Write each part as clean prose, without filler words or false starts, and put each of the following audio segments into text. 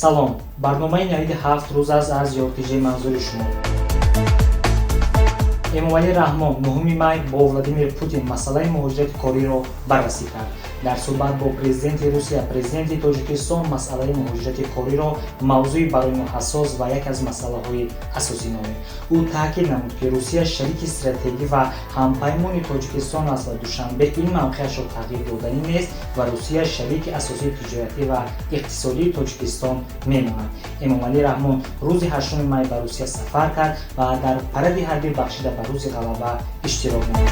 салом, барномаи навиди 7 рӯз аст аз ёртиҷаи манзури шумо. эмомалӣ раҳмон 9 май бо Владимир Путин масъалаи муҳоҷирати кориро баррасӣ кард. дар суҳбат бо президенти Русия, президенти Тоҷикистон масъалаи муҳоҷирати кориро мавзӯи барои мо ҳассос ва як аз масъалаҳои асосӣ номид. ӯ таъкид намуд, ки Русия шарики стратегӣ ва ҳампаймони Тоҷикистон аст ва душанбе ин мавқеашро тағйир доданӣ нест ва Русия шарики асосии тиҷоратӣ ва иқтисодии Тоҷикистон мемонад. эмомалӣ раҳмон рӯзи 8 май ба Русия сафар кард ва дар паради ҳарбӣ бахшида ба рӯзи ғалаба иштирок намуд.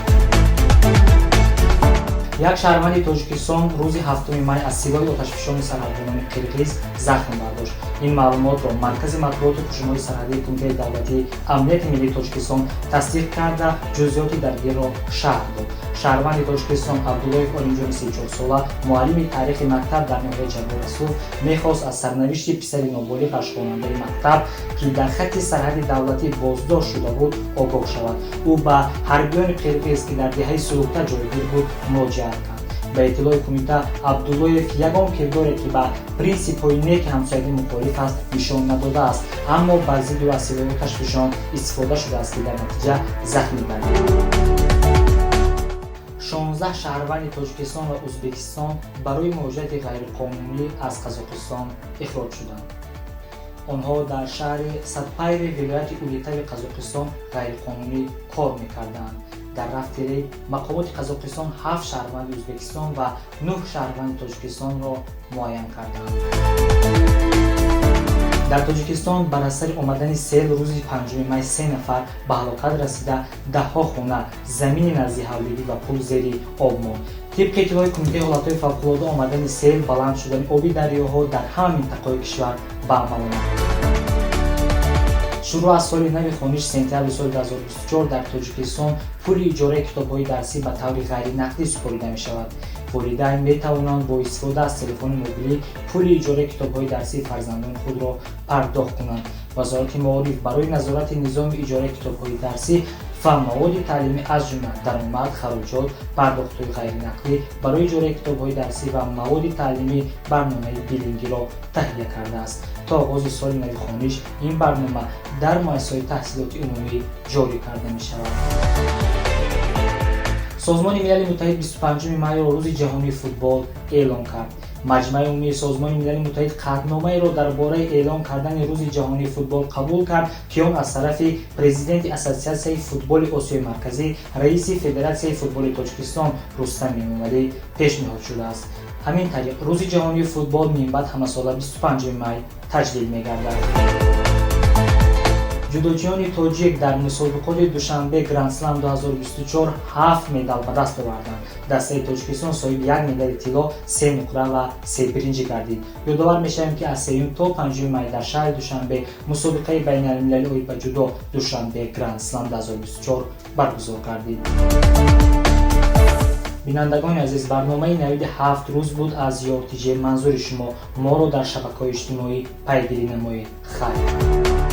як шаҳрванди Тоҷикистон рӯзи 7 май аз силоҳи оташфишони сарҳадбонони қирғиз захм бардошт. ин маълумотро маркази матбуоти ҳушумои сарҳадии Кумитаи давлатии амнияти миллии Тоҷикистон тасдиқ карда, ҷузъиёти даргирро шарҳ дод. шаҳрванди Тоҷикистон Абдуллоев Олимҷони 34 сола, муаллими таърихи мактаб дар ноҳияи Ҷабор Расуф, мехост аз сарнавишти писари ноболиғаш хонандаи мактаб, ки дар хатти сарҳади давлатӣ боздошт шуда буд, огоҳ шавад. ӯ ба ҳарбиёни қирғиз, ки дар диҳаи сулуҳтар ҷойгир буд, муроҷиат кард. ба иттилои кумита, Абдуллоев ягон кирдоре, ки ба принсипҳои неки ҳамсоягӣ мухолиф аст, нишон надодааст, аммо ба зидду аз силоҳи оташфишон истифода шудааст, ки дар натиҷа захмӣ гардид. 16 шаҳрванди Тоҷикистон ва Ӯзбекистон барои муҳоҷирати ғайриқонунӣ аз Қазоқистон ихроҷ шуданд. онҳо дар шаҳри Садпайри вилояти Улитави Қазоқистон ғайриқонунӣ кор мекарданд. дар рафтире мақомоти Қазоқистон 7 шаҳрванди Ӯзбекистон ва 9 шаҳрванди Тоҷикистонро муайян карданд. дар Тоҷикистон бар асари омадани сел рӯзи 5 май 3 нафар ба ҳалокат расида, даҳҳо хона, замини назди ҳавлидӣ ва пул зери об монд. тибқи иттилои Кумитаи ҳолатҳои фавқулодда, омадани сел, баланд шудани оби дарёҳо дар ҳама минтақаҳои кишвар ба амал омад. шуруъ аз соли нави хониш сентябри соли 2024 дар Тоҷикистон пули иҷораи китобҳои дарсӣ ба таври ғайринақдӣ супорида мешавад. волидайн метавонанд бо истифода аз телефони мобилӣ пули иҷораи китобҳои дарсии фарзандони худро пардохт кунанд. вазорати маориф барои назорати низоми иҷораи китобҳои дарсӣ ва маводи таълимӣ аз ҷумла даромад, хароҷот, пардохтҳои ғайринақдӣ барои иҷораи китобҳои дарсӣ ва маводи таълимӣ барномаи билингиро таҳия кардааст. то оғози соли нави хониш ин барнома дар муассисаҳои таҳсилоти умумӣ ҷорӣ карда мешавад. созмони милали муттаҳид 25 майро рӯзи ҷаҳонии футбол эълон кард. маҷмаи умумии Созмони Милали Муттаҳид қатномаеро дар бораи эълон кардани рӯзи ҷаҳонии футбол қабул кард, ки он аз тарафи президенти Ассотсиатсияи футболи Осиёи Марказӣ, раиси Федератсияи футболи Тоҷикистон Рустам Эмомалӣ пешниҳод шудааст. ҳамин тариқ рӯзи ҷаҳонии футбол минбаъд ҳамасола 25 май таҷлил мегардад. ҷудоҷиёни тоҷик дар мусобиқоти Душанбе Гранд-слам 2024 7 медал ба даст оварданд. дастаи Тоҷикистон соҳиби 1 медали тилло, 3 нуқра ва 3 биринҷӣ гардид. ёдовар мешавем, ки аз 3 то 5 май дар шаҳри Душанбе мусобиқаи байналмилалии оид ба ҷудо Душанбе Гранд-слам 2024 баргузор гардид. бинандагони азиз, барномаи навиди 7 рӯз буд аз ёртиҷаи манзури шумо. моро дар шабакаҳои иҷтимоӣ пайгирӣ намоед. хайр.